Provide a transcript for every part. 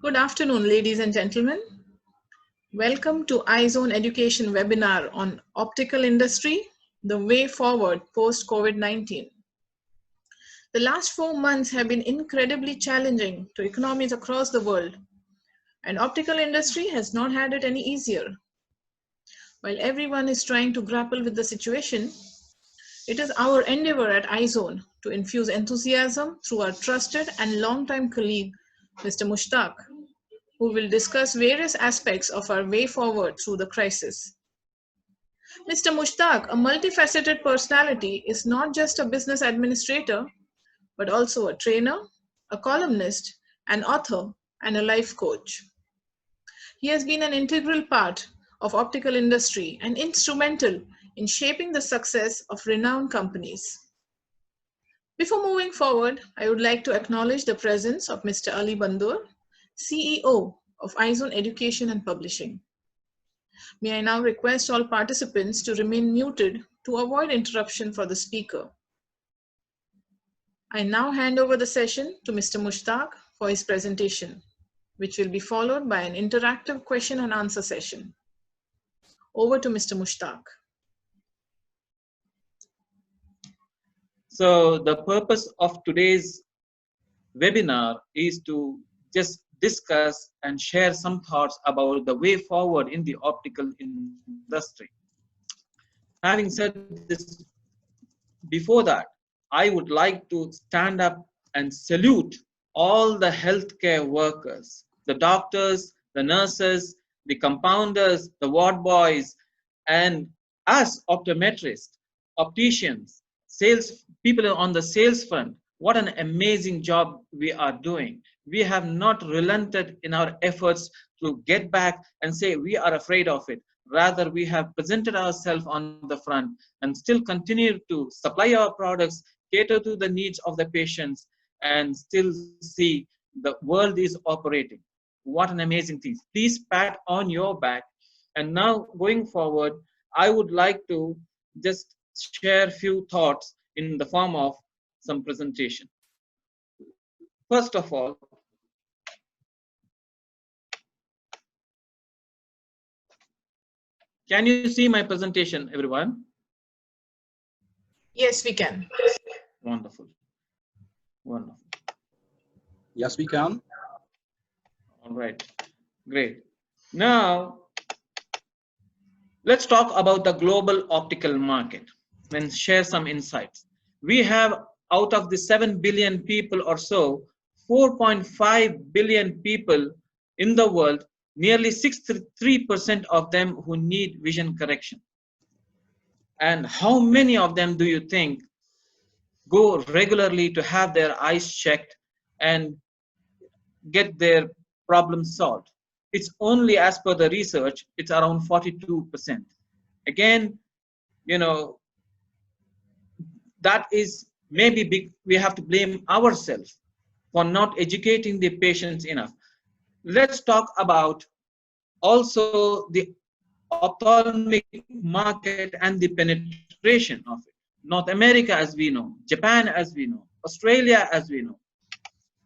Good afternoon, ladies and gentlemen. Welcome to Eyezone Education webinar on optical industry, the way forward post-COVID-19. The last 4 months have been incredibly challenging to economies across the world, and optical industry has not had it any easier. While everyone is trying to grapple with the situation, it is our endeavor at Eyezone to infuse enthusiasm through our trusted and longtime colleague, Mr. Mushtaq, who will discuss various aspects of our way forward through the crisis. Mr. Mushtaq, a multifaceted personality, is not just a business administrator, but also a trainer, a columnist, an author, and a life coach. He has been an integral part of optical industry and instrumental in shaping the success of renowned companies. Before moving forward, I would like to acknowledge the presence of Mr. Ali Bandur, CEO of Eyezone Education and Publishing. May I now request all participants to remain muted to avoid interruption for the speaker. I now hand over the session to Mr. Mushtaq for his presentation, which will be followed by an interactive question and answer session. Over to Mr. Mushtaq. So the purpose of today's webinar is to just discuss and share some thoughts about the way forward in the optical industry. Having said this, before that, I would like to stand up and salute all the healthcare workers, the doctors, the nurses, the compounders, the ward boys, and us optometrists, opticians, sales people on the sales front. What an amazing job we are doing. We have not relented in our efforts to get back and say we are afraid of it. Rather, we have presented ourselves on the front and still continue to supply our products, cater to the needs of the patients, and still see the world is operating. What an amazing thing. Please pat on your back. And now going forward, I would like to just share a few thoughts in the form of some presentation. First of all, can you see my presentation, everyone? Yes, we can. Wonderful. Wonderful. Yes, we can. All right. Great. Now, let's talk about the global optical market and share some insights. We have, out of the 7 billion people or so, 4.5 billion people in the world, nearly 63% of them who need vision correction. And how many of them do you think go regularly to have their eyes checked and get their problems solved? It's only, as per the research, it's around 42%. Again, you know, that is maybe big. We have to blame ourselves for not educating the patients enough. Let's talk about also the ophthalmic market and the penetration of it. North America, as we know, Japan, as we know, Australia, as we know.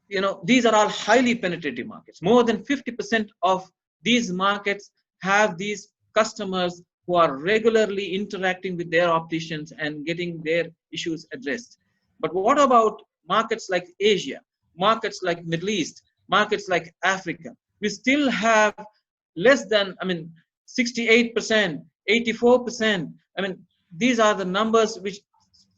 You know, these are all highly penetrative markets. More than 50% of these markets have these customers who are regularly interacting with their opticians and getting their issues addressed. But what about markets like Asia, markets like Middle East, markets like Africa? We still have less than, 68%, 84%. These are the numbers which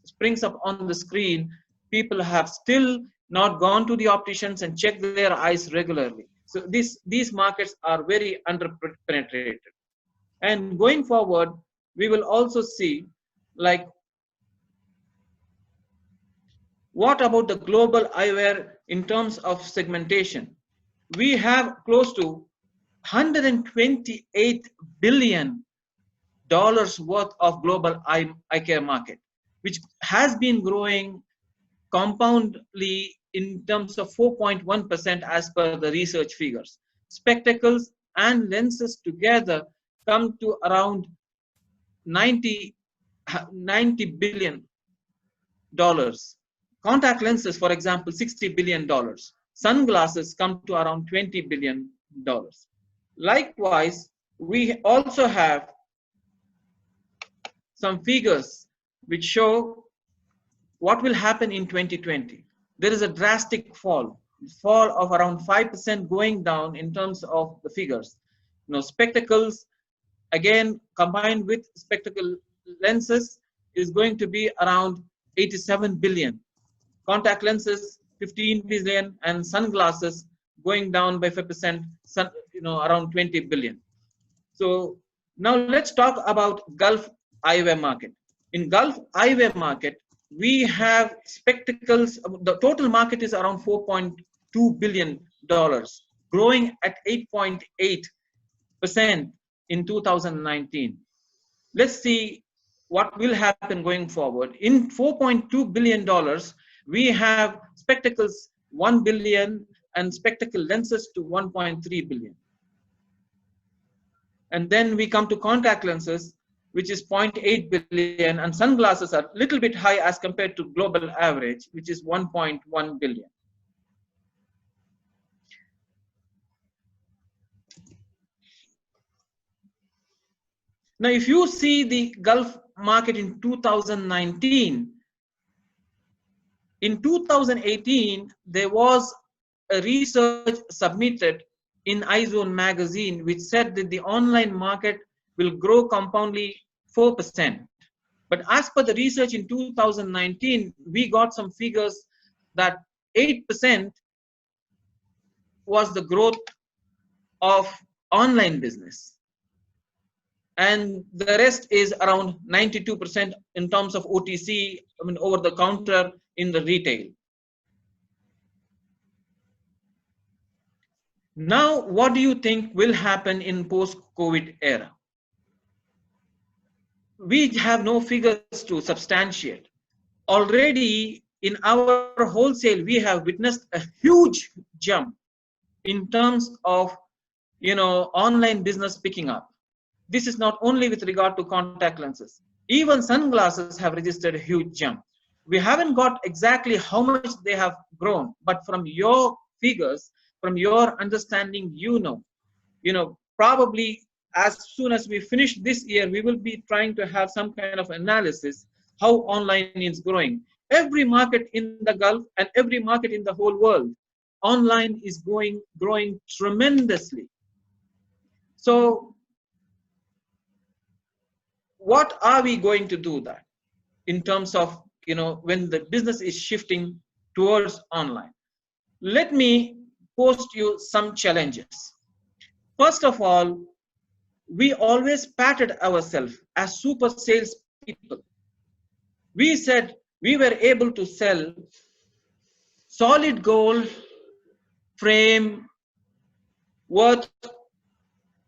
springs up on the screen. People have still not gone to the opticians and checked their eyes regularly. So these markets are very underpenetrated. And going forward, we will also see, like, what about the global eyewear in terms of segmentation? We have close to $128 billion worth of global eye care market, which has been growing compoundly in terms of 4.1% as per the research figures. Spectacles and lenses together come to around $90 billion. Contact lenses, for example, $60 billion. sunglasses come to around $20 billion. Likewise, we also have some figures which show what will happen in 2020. There is a drastic fall of around 5% going down in terms of the figures. Spectacles, again, combined with spectacle lenses, is going to be around 87 billion. Contact lenses, 15 billion, and sunglasses going down by 5%, around 20 billion. So now let's talk about Gulf eyewear market. In Gulf eyewear market, we have spectacles. The total market is around $4.2 billion, growing at 8.8% in 2019. Let's see what will happen going forward. In $4.2 billion, we have spectacles 1 billion and spectacle lenses to 1.3 billion. And then we come to contact lenses, which is 0.8 billion, and sunglasses are a little bit high as compared to global average, which is 1.1 billion. Now, if you see the Gulf market in 2019, in 2018, there was a research submitted in Eyezone magazine, which said that the online market will grow compoundly 4%. But as per the research in 2019, we got some figures that 8% was the growth of online business. And the rest is around 92% in terms of OTC, over the counter in the retail. Now, what do you think will happen in post-COVID era? We have no figures to substantiate. Already in our wholesale, we have witnessed a huge jump in terms of, online business picking up. This is not only with regard to contact lenses. Even sunglasses have registered a huge jump. We haven't got exactly how much they have grown, but from your figures, from your understanding, probably as soon as we finish this year, we will be trying to have some kind of analysis how online is growing. Every market in the Gulf and every market in the whole world, online is growing tremendously. So what are we going to do that in terms of, when the business is shifting towards online? Let me post you some challenges. First of all, we always patted ourselves as super sales people. We said we were able to sell solid gold frame worth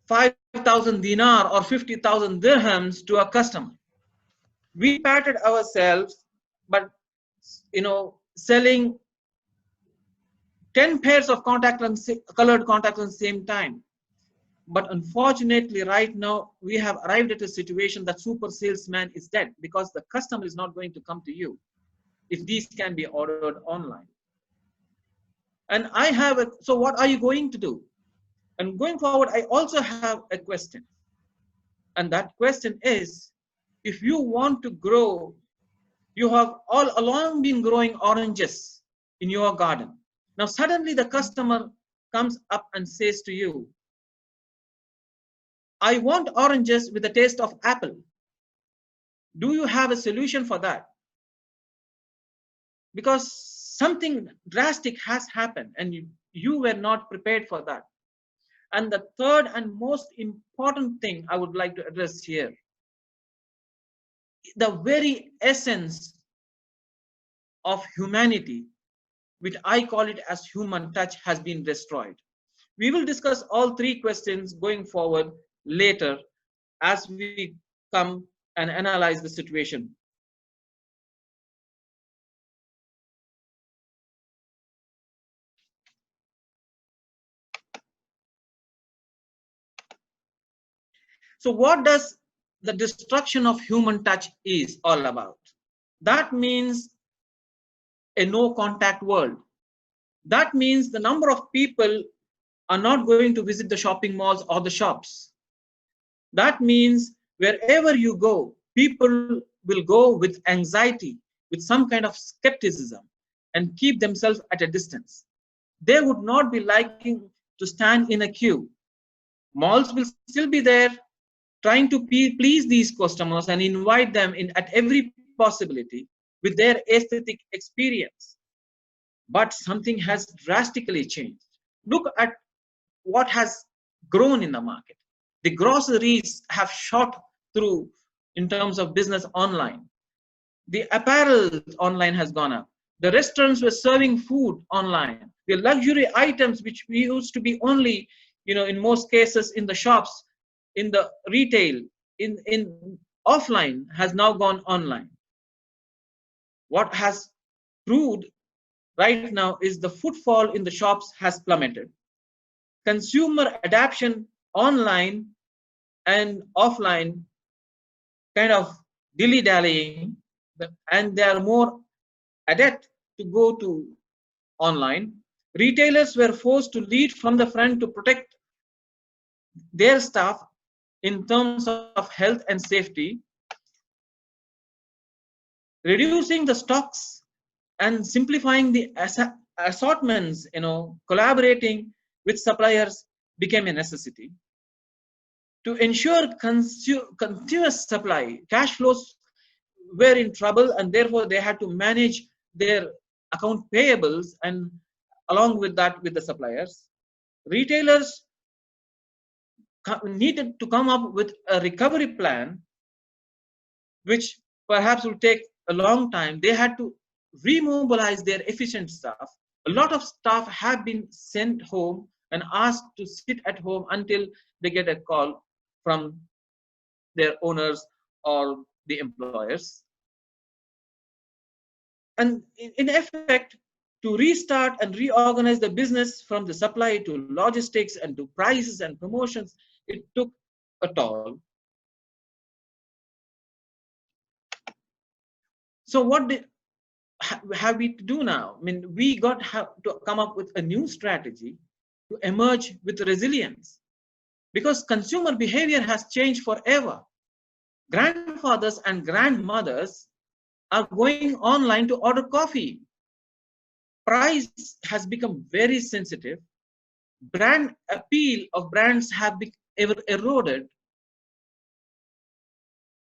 5,000 dinar or 50,000 dirhams to a customer. We patted ourselves, but selling 10 pairs of colored contact lenses at the same time. But unfortunately, right now, we have arrived at a situation that super salesman is dead because the customer is not going to come to you if these can be ordered online. And so what are you going to do? And going forward, I also have a question. And that question is, if you want to grow, you have all along been growing oranges in your garden. Now, suddenly the customer comes up and says to you, I want oranges with the taste of apple. Do you have a solution for that? Because something drastic has happened and you were not prepared for that. And the third and most important thing I would like to address here, the very essence of humanity, which I call it as human touch, has been destroyed. We will discuss all three questions going forward later as we come and analyze the situation. So what does the destruction of human touch is all about? That means a no contact world. That means the number of people are not going to visit the shopping malls or the shops. That means wherever you go, people will go with anxiety, with some kind of skepticism, and keep themselves at a distance. They would not be liking to stand in a queue. Malls will still be there, trying to please these customers and invite them in at every possibility with their aesthetic experience. But something has drastically changed. Look at what has grown in the market. The groceries have shot through in terms of business online. The apparel online has gone up. The restaurants were serving food online. The luxury items which we used to be only, in most cases in the shops, in the retail, in offline, has now gone online. What has proved right now is the footfall in the shops has plummeted. Consumer adoption online and offline kind of dilly-dallying, and they are more adept to go to online. Retailers were forced to lead from the front to protect their staff in terms of health and safety, reducing the stocks and simplifying the assortments, collaborating with suppliers became a necessity. To ensure continuous supply, cash flows were in trouble, and therefore they had to manage their account payables, and along with that with the suppliers. Retailers needed to come up with a recovery plan, which perhaps will take a long time. They had to remobilize their efficient staff. A lot of staff have been sent home and asked to sit at home until they get a call from their owners or the employers. And in effect, to restart and reorganize the business from the supply to logistics and to prices and promotions, it took a toll. So what have we to do now? I mean, we have to come up with a new strategy to emerge with resilience, because consumer behavior has changed forever. Grandfathers and grandmothers are going online to order coffee. Price has become very sensitive. Brand appeal of brands have been eroded,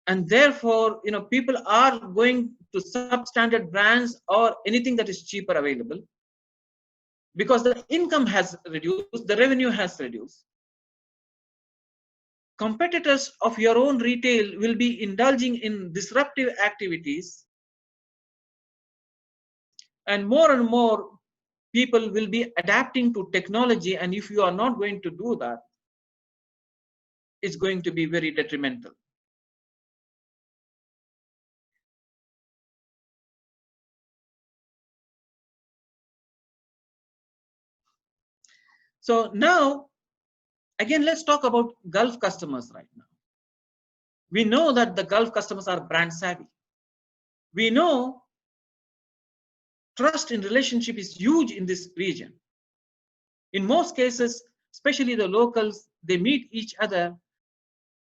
and therefore people are going to substandard brands or anything that is cheaper available, because the income has reduced, the revenue has reduced. Competitors of your own retail will be indulging in disruptive activities, and more people will be adapting to technology, and if you are not going to do that, it's going to be very detrimental. So now, again, let's talk about Gulf customers right now. We know that the Gulf customers are brand savvy. We know trust in relationship is huge in this region. In most cases, especially the locals, they meet each other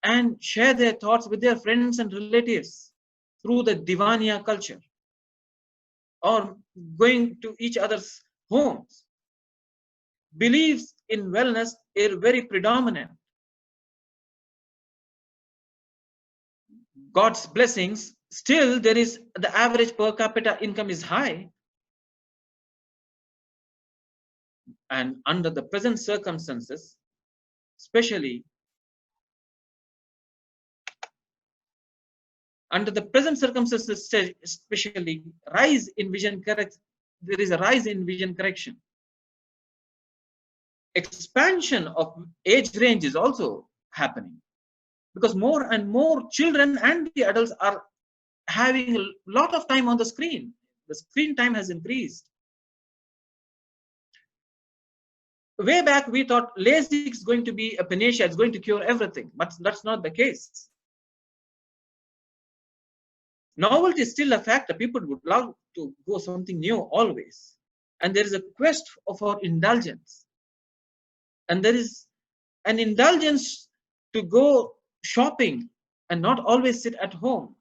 and share their thoughts with their friends and relatives through the Divania culture or going to each other's homes. Beliefs in wellness are very predominant. God's blessings, still there is the average per capita income is high. And under the present circumstances, especially rise in vision correction, there is a rise in vision correction. Expansion of age range is also happening, because more and more children and the adults are having a lot of time on the screen. The screen time has increased. Way back, we thought LASIK is going to be a panacea, it's going to cure everything, but that's not the case. Novelty is still a factor. People would love to go something new always. and there is a quest for indulgence, and there is an indulgence to go shopping and not always sit at home.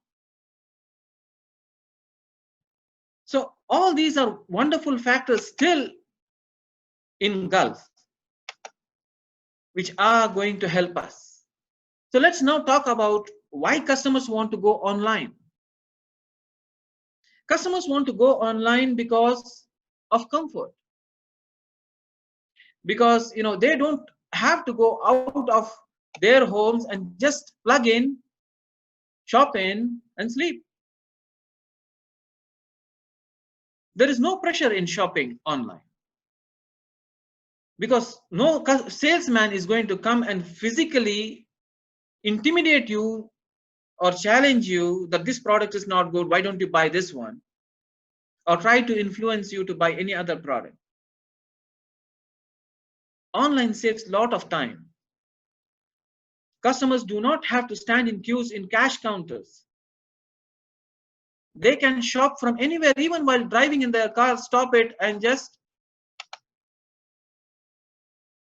So all these are wonderful factors still in Gulf, which are going to help us. So let's now talk about why customers want to go online. Customers want to go online because of comfort. Because they don't have to go out of their homes and just plug in, shop in, and sleep. There is no pressure in shopping online, because no salesman is going to come and physically intimidate you or challenge you that this product is not good, why don't you buy this one, or try to influence you to buy any other product. Online saves a lot of time. Customers do not have to stand in queues in cash counters. They can shop from anywhere, even while driving in their car, stop it and just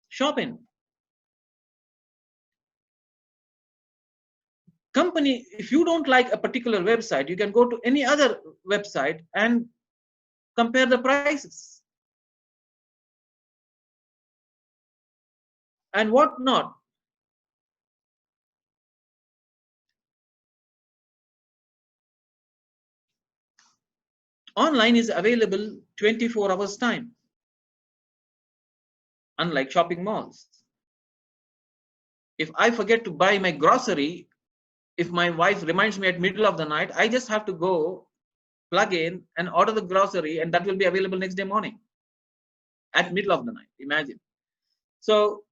shop in. Company, if you don't like a particular website, you can go to any other website and compare the prices and what not. Online is available 24 hours time, unlike shopping malls. If I forget to buy my grocery, if my wife reminds me at middle of the night, I just have to go plug in and order the grocery, and that will be available next day morning at middle of the night. Imagine. So,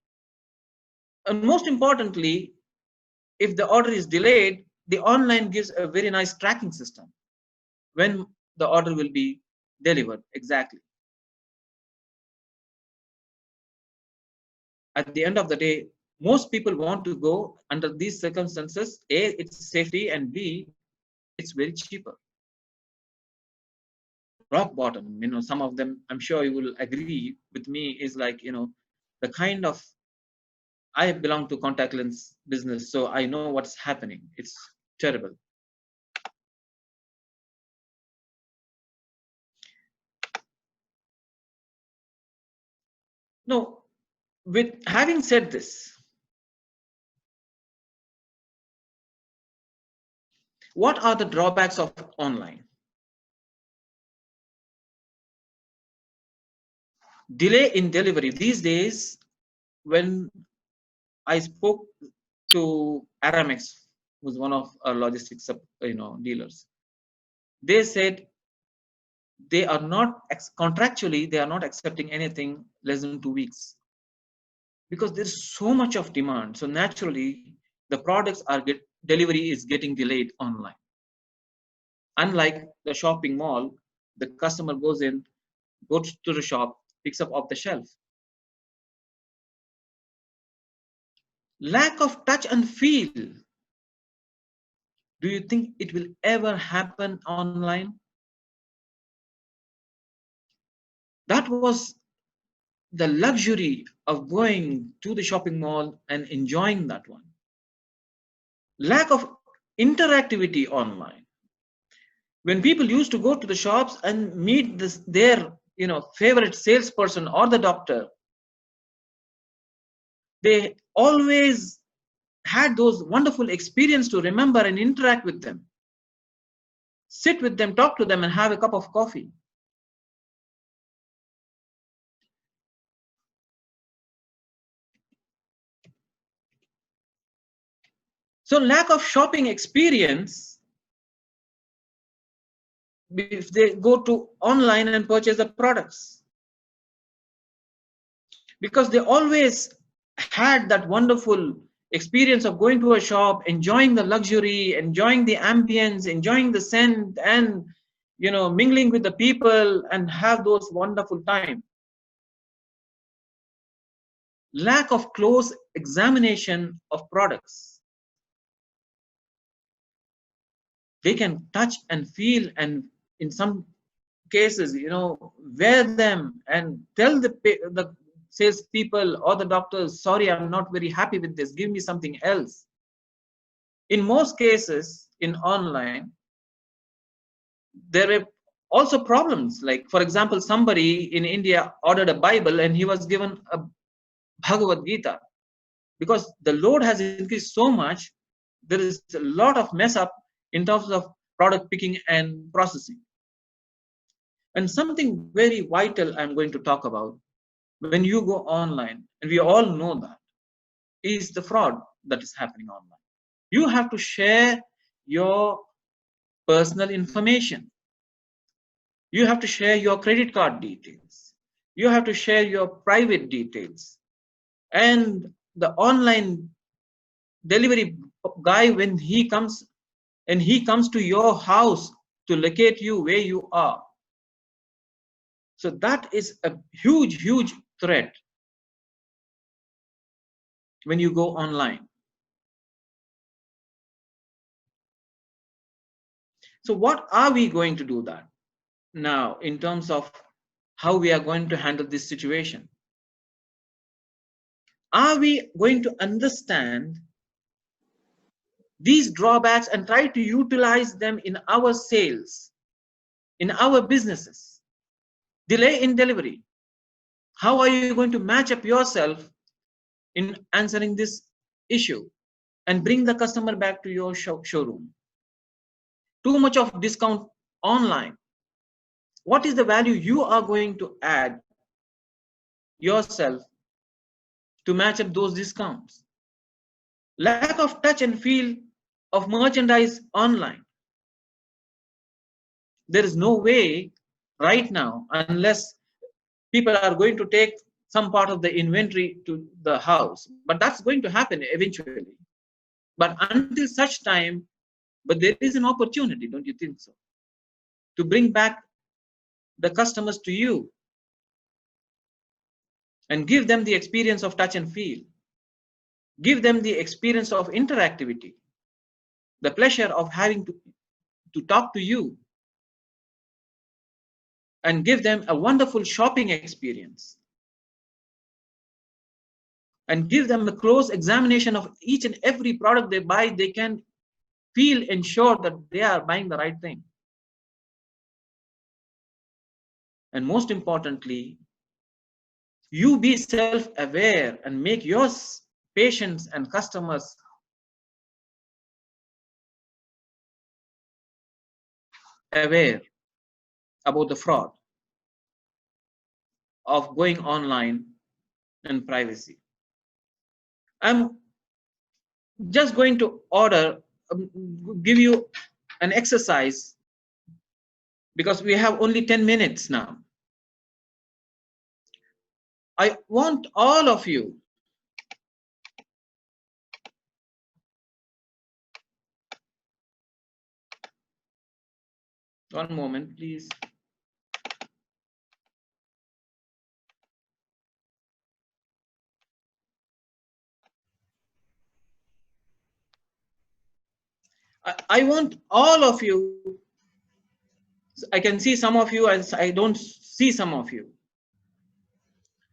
and most importantly, if the order is delayed, the online gives a very nice tracking system when the order will be delivered exactly. At the end of the day, most people want to go under these circumstances. A, it's safety, and B, it's very cheaper. Rock bottom, some of them, I'm sure you will agree with me, is like, the kind of, I belong to contact lens business, so I know what's happening. It's terrible. No, with having said this, what are the drawbacks of online? Delay in delivery. These days, when I spoke to Aramex, who's one of our logistics dealers, they said they are not contractually, they are not accepting anything less than 2 weeks, because there's so much of demand. So naturally, the products delivery is getting delayed online. Unlike the shopping mall, the customer goes to the shop, picks up off the shelf. Lack of touch and feel. Do you think it will ever happen online? That was the luxury of going to the shopping mall and enjoying that one. Lack of interactivity online. When people used to go to the shops and meet their favorite salesperson or the doctor, they always had those wonderful experiences to remember and interact with them. Sit with them, talk to them, and have a cup of coffee. So lack of shopping experience if they go to online and purchase the products, because they always had that wonderful experience of going to a shop, enjoying the luxury, enjoying the ambience, enjoying the scent, and mingling with the people and have those wonderful time. Lack of close examination of products. They can touch and feel, and in some cases, you know, wear them and tell the salespeople or the doctors, sorry, I'm not very happy with this, give me something else. In most cases in online, there were also problems. Like, for example, somebody in India ordered a Bible and he was given a Bhagavad Gita. Because the load has increased so much, there is a lot of mess up in terms of product picking and processing. And something very vital I'm going to talk about when you go online, and we all know that, is the fraud that is happening online. You have to share your personal information. You have to share your credit card details. You have to share your private details. And the online delivery guy, when he comes to your house to locate you where you are. So that is a huge threat when you go online. So what are we going to do that now in terms of how we are going to handle this situation? Are we going to understand these drawbacks and try to utilize them in our sales, in our businesses? Delay in delivery. How are you going to match up yourself in answering this issue and bring the customer back to your showroom? Too much of discount online. What is the value you are going to add yourself to match up those discounts? Lack of touch and feel of merchandise online. There is no way right now, unless people are going to take some part of the inventory to the house, but that's going to happen eventually. But until such time, but there is an opportunity, don't you think so, to bring back the customers to you and give them the experience of touch and feel, give them the experience of interactivity, the pleasure of having to talk to you, and give them a wonderful shopping experience, and give them a close examination of each and every product they buy. They can feel ensured that they are buying the right thing. And most importantly, you be self-aware and make your patients and customers aware about the fraud of going online and privacy. I'm just going to give you an exercise because we have only 10 minutes now. I want all of you one moment, please. I want all of you. I can see some of you and I don't see some of you.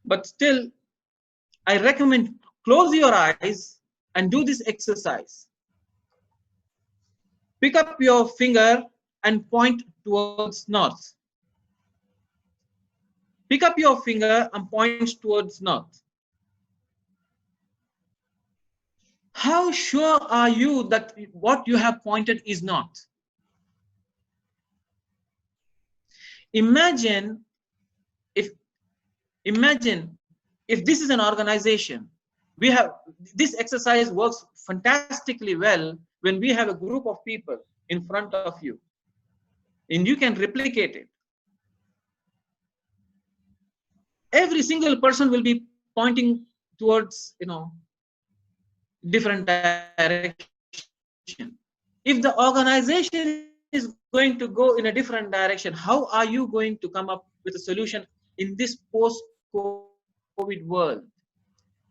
But still, I recommend close your eyes and do this exercise. Pick up your finger and point towards north. Pick up your finger and point towards north. How sure are you that what you have pointed is north? Imagine if this is an organization. This exercise works fantastically well when we have a group of people in front of you, and you can replicate it. Every single person will be pointing towards, different direction. If the organization is going to go in a different direction, how are you going to come up with a solution in this post-COVID world?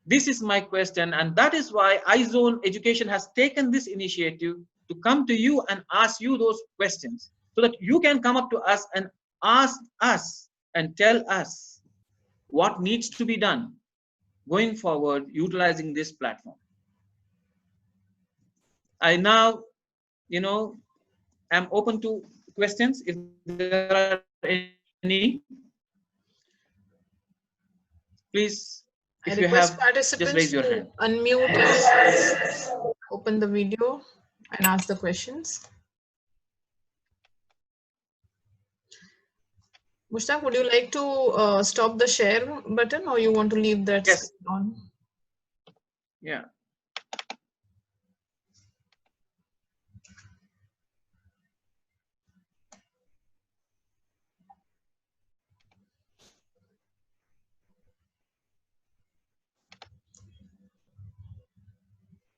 This is my question, and that is why Eyezone Education has taken this initiative to come to you and ask you those questions so that you can come up to us and ask us and tell us what needs to be done going forward utilizing this platform. I now, am open to questions if there are any. Please, if you have, just raise your hand. Unmute and open the video and ask the questions. Mushtaq, would you like to stop the share button, or you want to leave that Yes. on? Yeah.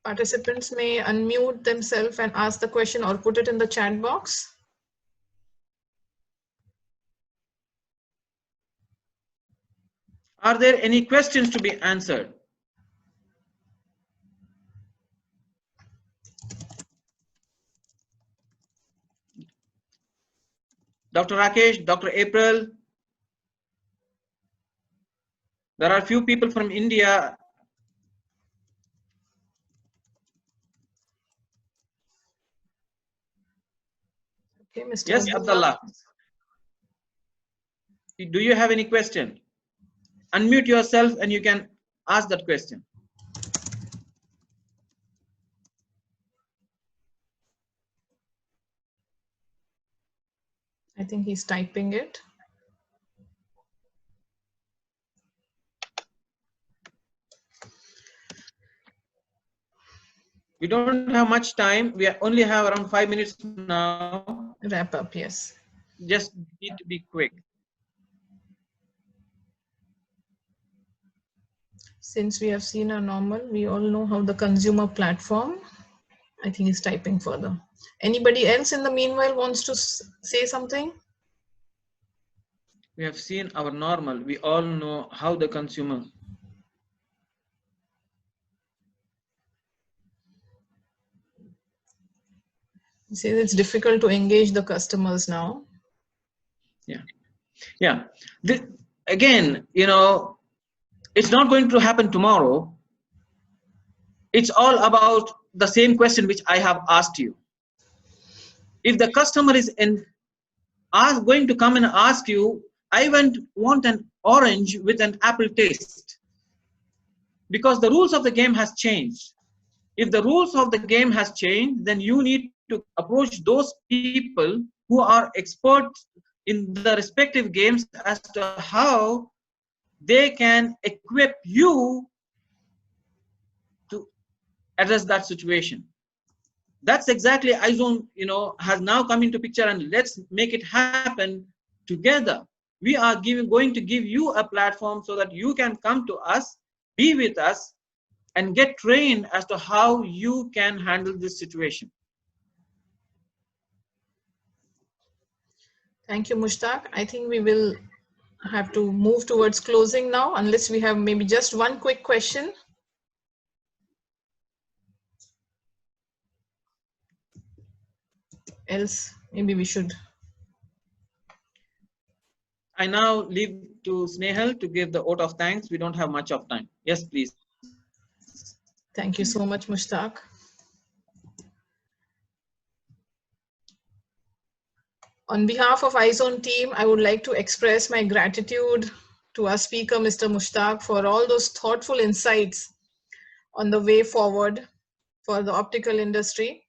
Participants may unmute themselves and ask the question or put it in the chat box. Are there any questions to be answered? Dr. Rakesh, Dr. April, there are a few people from India. Okay, Mr. Yes, Abdullah. Do you have any question? Unmute yourself and you can ask that question. I think he's typing it. We don't have much time. We only have around 5 minutes now. Wrap up, yes. Just need to be quick. Since we have seen a normal, we all know how the consumer platform, I think he's typing further. Anybody else in the meanwhile wants to say something? We have seen our normal. We all know how the consumer. He says it's difficult to engage the customers now. Yeah. Yeah. Again, it's not going to happen tomorrow. It's all about the same question which I have asked you. If the customer is going to come and ask you, I want an orange with an apple taste, because the rules of the game has changed. If the rules of the game has changed, then you need to approach those people who are experts in the respective games as to how they can equip you to address that situation. That's exactly Eyezone, has now come into picture, and let's make it happen together. We are going to give you a platform so that you can come to us, be with us, and get trained as to how you can handle this situation. Thank you, Mushtaq. I think we will have to move towards closing now, unless we have maybe just one quick question. Else, maybe we should. I now leave to Snehal to give the vote of thanks. We don't have much of time. Yes, please. Thank you so much, Mushtaq. On behalf of Eyezone team, I would like to express my gratitude to our speaker, Mr. Mushtaq, for all those thoughtful insights on the way forward for the optical industry.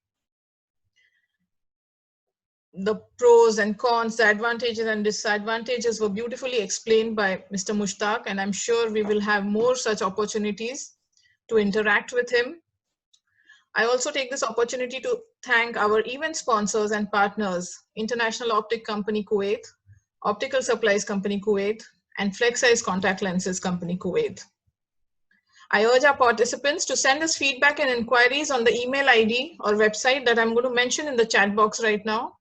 The pros and cons, the advantages and disadvantages were beautifully explained by Mr. Mushtaq, and I'm sure we will have more such opportunities to interact with him. I also take this opportunity to thank our event sponsors and partners, International Optic Company Kuwait, Optical Supplies Company Kuwait, and Flexize Contact Lenses Company Kuwait. I urge our participants to send us feedback and inquiries on the email ID or website that I'm going to mention in the chat box right now.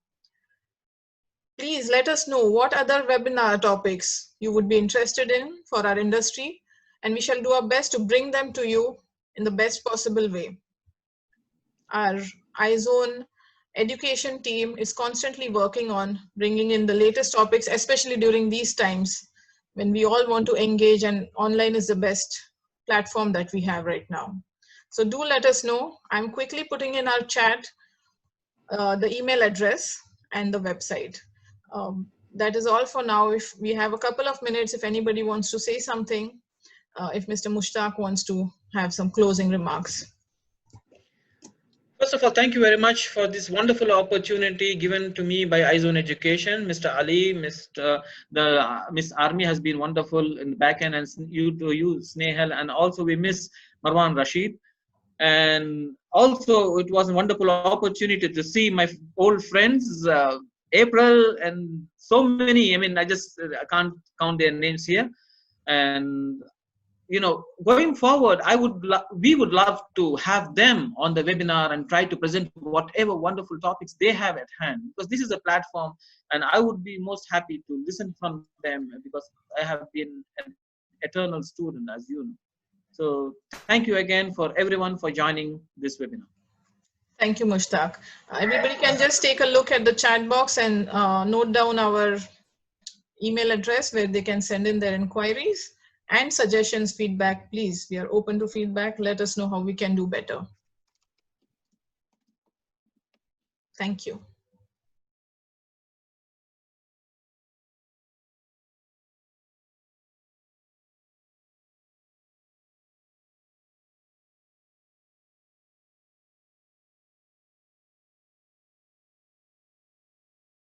Please let us know what other webinar topics you would be interested in for our industry, and we shall do our best to bring them to you in the best possible way. Our Eyezone education team is constantly working on bringing in the latest topics, especially during these times when we all want to engage, and online is the best platform that we have right now. So do let us know. I'm quickly putting in our chat the email address and the website. That is all for now. If we have a couple of minutes, if anybody wants to say something, if Mr. Mushtaq wants to have some closing remarks. First of all, thank you very much for this wonderful opportunity given to me by Eyezone Education. Mr. Ali, Miss Army has been wonderful in the back end, and you, Snehal, and also we miss Marwan Rashid. And also it was a wonderful opportunity to see my old friends, April, and so many. I mean, I can't count their names here. And you know, going forward, we would love to have them on the webinar and try to present whatever wonderful topics they have at hand, because this is a platform, and I would be most happy to listen from them, because I have been an eternal student, as you know. So thank you again for everyone for joining this webinar. Thank you, Mushtaq. Everybody can just take a look at the chat box and note down our email address where they can send in their inquiries and suggestions, feedback. Please, we are open to feedback. Let us know how we can do better. Thank you.